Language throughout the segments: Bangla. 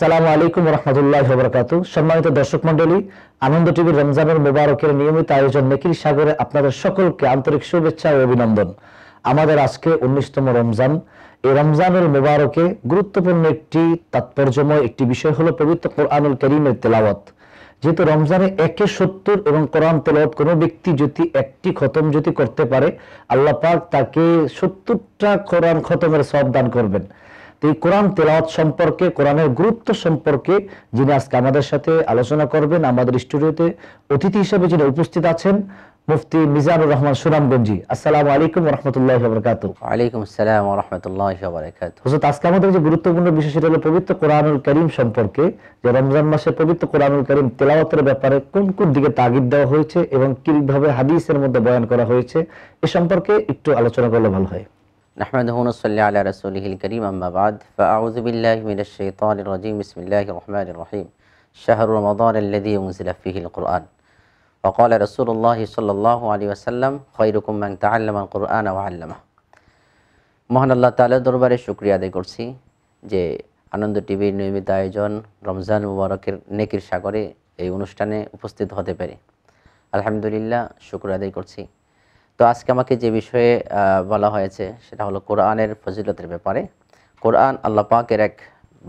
আসসালামু আলাইকুম রহমতুল্লাহ বরকাতু। সম্মানিত দর্শক মন্ডলী, আনন্দ টিভির রমজানের মোবারকের নিয়মিত আয়োজন নেকির সাগরে আপনাদের সকলকে আন্তরিক শুভেচ্ছা ও অভিনন্দন। আমাদের আজকে 19তম রমজান। এই রমজানের মোবারকে গুরুত্বপূর্ণ একটি তাৎপর্যময় একটি বিষয় হলো পবিত্র কোরআনুল কারীমের তেলাওয়াত। যেহেতু রমজানে 170 এবং কোরআন তেলাওয়াত কোনো ব্যক্তি যদি একটি খতম যদি করতে পারে, আল্লাহ পাক তাকে 70টা কোরআন খতমের সওয়াব দান করবেন। এই কোরআন তেলাওয়াত সম্পর্কে, কোরআনের গুরুত্ব সম্পর্কে যিনি আজকে আমাদের সাথে আলোচনা করবেন, আমাদের স্টুডিওতে অতিথি হিসেবে যিনি উপস্থিত আছেন, মুফতি মিজানুর রহমান সুনামগঞ্জি। আসসালামু আলাইকুম ওয়া বারাকাতুহু। ওয়ালাইকুম আসসালাম ওয়া রাহমাতুল্লাহি ওয়া বারাকাতুহু। হুজুর, আজকে আমাদের যে গুরুত্বপূর্ণ বিষয় সেটা হলো পবিত্র কোরআনুল কারীম সম্পর্কে, যে রমজান মাসে পবিত্র কোরআনুল কারীম তেলাওয়াতের ব্যাপারে কোন কোন দিকে তাগিদ দেওয়া হয়েছে এবং কিভাবে হাদিসের মধ্যে বয়ান করা হয়েছে, এ সম্পর্কে একটু আলোচনা করলে ভালো হয়। নাহমাদুহু ওয়া নুসাল্লি আলা রাসূলিহিল কারীম, আম্মা বা'দ, ফাআউযু বিল্লাহি মিনাশ শাইতানির রাজীম। বিসমিল্লাহির রহমানির রহিম। শাহরু রমাদানাল্লাযী উনজিলা ফীহিল কুরআন। ওয়া ক্বালা রাসূলুল্লাহি সাল্লাল্লাহু আলাইহি ওয়াসাল্লাম, খায়রুকুম মান তাআল্লামাল কুরআনা ওয়া 'আল্লামাহু। মহান আল্লাহ তাআলার দরবারে শুকরিয়া আদায় করছি যে আনন্দ টিভির নিয়মিত আয়োজন রমজান মুবারকের নেকির সাগরে এই অনুষ্ঠানে উপস্থিত হতে পেরে আলহামদুলিল্লাহ শুকর আদায় করছি। তো আজকে আমাকে যে বিষয়ে বলা হয়েছে সেটা হলো কোরআনের ফজিলতের ব্যাপারে। কোরআন আল্লাহ পাকের এক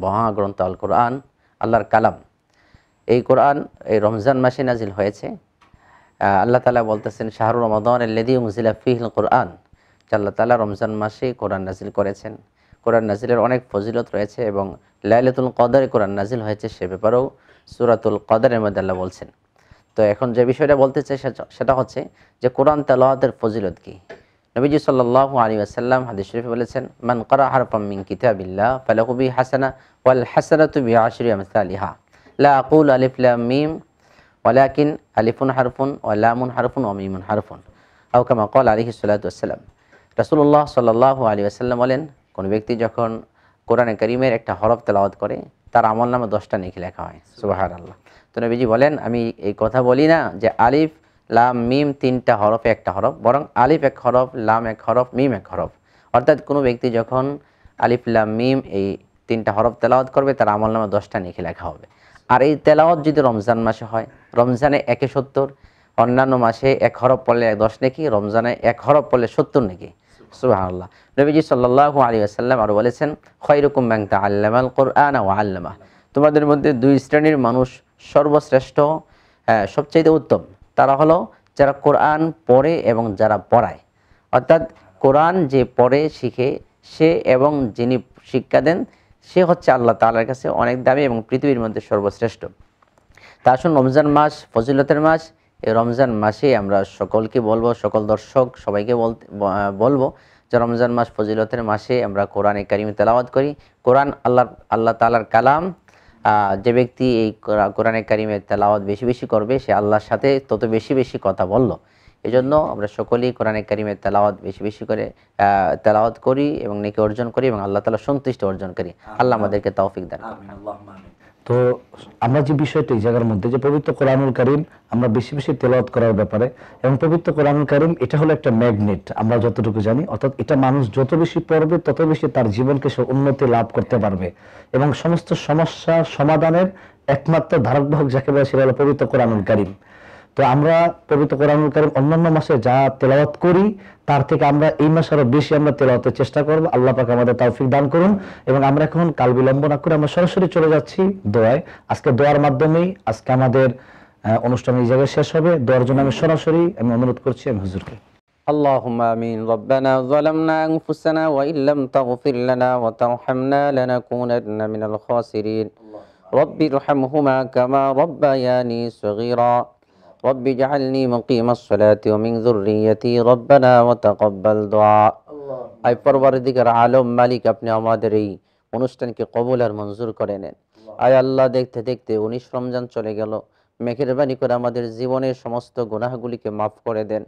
মহাগ্রন্থ, আল কোরআন আল্লাহর কালাম। এই কোরআন এই রমজান মাসে নাজিল হয়েছে। আল্লাহ তাআলা বলতেছেন, শাহরু রমাদানাল্লাযী উনজিলা ফীহিল কুরআন। আল্লাহ তাআলা রমজান মাসে কোরআন নাজিল করেছেন। কোরআন নাজিলের অনেক ফজিলত রয়েছে এবং লাইলাতুল কদরে কোরআন নাজিল হয়েছে, সে ব্যাপারেও সূরাতুল কদরের মধ্যে আল্লাহ বলছেন। তো এখন যে বিষয়টা বলতে চাই সেটা হচ্ছে যে কোরআন তেলাওয়াতের ফজিলত কি। নবীজি সাল্লাল্লাহু আলাইহি ওয়াসাল্লাম হাদিস শরীফে বলেছেন, মান ক্বারা হারফাম মিন কিতাবিল্লাহ ফালাহু বিহি হাসানাহ ওয়াল হাসানাতু বিআশরি আমসালিহা লা আকুল আলিফ লাম মিম ওয়ালাকিন আলিফুন হারফুন ওয়া লামুন হারফুন ওয়া মিমুন হারফুন আও কামা ক্বালা আলাইহিস সালাতু ওয়াসসালাম। রাসূলুল্লাহ সাল্লাল্লাহু আলাইহি ওয়াসাল্লাম বলেন, কোন ব্যক্তি যখন কোরআনে কারীমের একটা হরফ তেলাওয়াত করে তার আমলনামে 10টা নেকি লেখা হয়। সুবহানাল্লাহ। তো নবীজি বলেন, আমি এই কথা বলি না যে আলিফ লাম মিম 3টা হরফে একটা হরফ, বরং আলিফ এক হরফ, লাম এক হরফ, মিম এক হরফ। অর্থাৎ কোনো ব্যক্তি যখন আলিফ লাম মিম এই 3টা হরফ তেলাওয়াত করবে তার আমলনামে 10টা নেকি লেখা হবে। আর এই তেলাওয়াত যদি রমজান মাসে হয়, রমজানে 170, অন্যান্য মাসে এক হরফ পড়লে 10 নেকি, রমজানে এক হরফ পড়লে 70 নেকি। সুবহানাল্লাহ। নবীজি সাল্লাল্লাহু আলাইহি ওয়াসাল্লাম আরো বলেছেন, খায়রুকুম মান তাআল্লামাল কুরআনা ওয়া 'আল্লামাহু। তোমাদের মধ্যে 2 শ্রেণীর মানুষ সর্বশ্রেষ্ঠ, সবচেয়ে উত্তম। তারা হলো যারা কোরআন পড়ে এবং যারা পড়ায়। অর্থাৎ কোরআন যে পড়ে শিখে সে এবং যিনি শিক্ষা দেন সে হচ্ছে আল্লাহ তাআলার কাছে অনেক দামি এবং পৃথিবীর মধ্যে সর্বশ্রেষ্ঠ। তা আসুন, রমজান মাস ফজিলতের মাস। এই রমজান মাসে আমরা সকলকে বলবো, সকল দর্শক সবাইকে বলবো যে রমজান মাস ফজিলতের মাসে আমরা কোরআনে কারীম তেলাওয়াত করি। কোরআন আল্লাহ তাআলার কালাম। যে ব্যক্তি এই কোরআনে কারীমের তেলাওয়াত বেশি বেশি করবে সে আল্লাহর সাথে তত বেশি বেশি কথা বলল। এজন্য আমরা সকলেই কোরআনে কারীমের তেলাওয়াত বেশি বেশি করে তেলাওয়াত করি এবং নেকি অর্জন করি এবং আল্লাহ তাআলার সন্তুষ্টি অর্জন করি। আল্লাহ আমাদেরকে তৌফিক দান করুন। তো আমরা যে বিষয়টা এই জায়গার মধ্যে, যে পবিত্র কোরআনুল কারীম আমরা বেশি বেশি তেলাওয়াত করার ব্যাপারে, এবং পবিত্র কোরআনুল কারীম এটা হলো একটা ম্যাগনেট, আমরা যতটুকু জানি। অর্থাৎ এটা মানুষ যত বেশি পড়বে তত বেশি তার জীবনকে সে উন্নতি লাভ করতে পারবে এবং সমস্ত সমস্যা সমাধানের একমাত্র ধারক বাহক যাকে বলে সেটা হলো পবিত্র কোরআনুল কারীম। তো আমরা পবিত্র কোরআনুল কারীম অন্যান্য মাসে যা তেলাওয়াত করি তার থেকে আমরা এই মাসে আরো বেশি আমরা তেলাওয়াতের চেষ্টা করব। আল্লাহ পাক আমাদের তৌফিক দান করুন। এবং আমরা এখন কাল বিলম্ব না করে আমরা সরাসরি চলে যাচ্ছি দোয়ায়। আজকে দোয়ার মাধ্যমেই আজকে আমাদের অনুষ্ঠান এই জায়গায় শেষ হবে। দোয়ার জন্য আমি সরাসরি অনুরোধ করছি আমি হুজুরকে। আল্লাহুম্মা আমিন। রব্বানা যালামনা আনফুসানা ওয়া ইল্লাম তাগফির লানা ওয়া তারহামনা লানাকুনান্না মিনাল খাসিরিন। রব্বিরহামহুমা কামা রব্বায়ানি সগীরা। রব্বি ইজআলনি মুকিমাস সালাতি ওয়া মিন যুররিয়্যাতি রব্বানা ওয়া তাকাব্বাল দুআ। আয় পরওয়ারদিগার আলম মালিক, আপনি আমাদের এই অনুষ্ঠানকে কবুল আর মঞ্জুর করে নেন। আয় আল্লাহ, দেখতে দেখতে 19 রমজান চলে গেল। মেহেরবানি করে আমাদের জীবনের সমস্ত গুনাহগুলিকে মাফ করে দেন।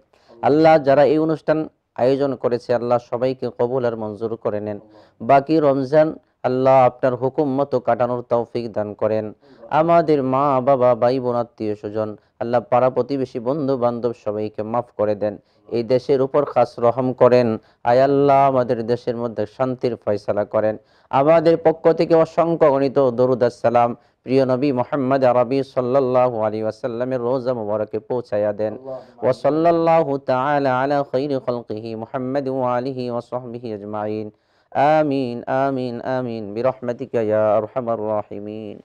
আল্লাহ, যারা এই অনুষ্ঠান আয়োজন করেছে আল্লাহ সবাইকে কবুল আর মঞ্জুর করে নেন। বাকি রমজান আল্লাহ আপনার হুকুম মতো কাটানোর তৌফিক দান করেন। আমাদের মা বাবা ভাই বোন আত্মীয় স্বজন আল্লাহ পাড়া প্রতিবেশী বন্ধু বান্ধব সবাইকে মাফ করে দেন। এই দেশের উপর খাস রহম করেন। আয় আল্লাহ আমাদের দেশের মধ্যে শান্তির ফয়সালা করেন। আমাদের পক্ষ থেকে অসংখ্য গণিত দরুদ সালাম প্রিয় নবী মুহাম্মদ আরবি সাল্লাল্লাহু আলাইহি ওয়াসাল্লামের রোজা মুবারকে পৌঁছায়া দেন। ওয়া সাল্লাল্লাহু তাআলা আলা খাইরি খালকিহি মুহাম্মদ ওয়া আলিহি ওয়া সাহবিহি আজমাইন। আমিন আমিন আমিন বিরহমাতিকা ইয়া আরহামার রাহিমিন।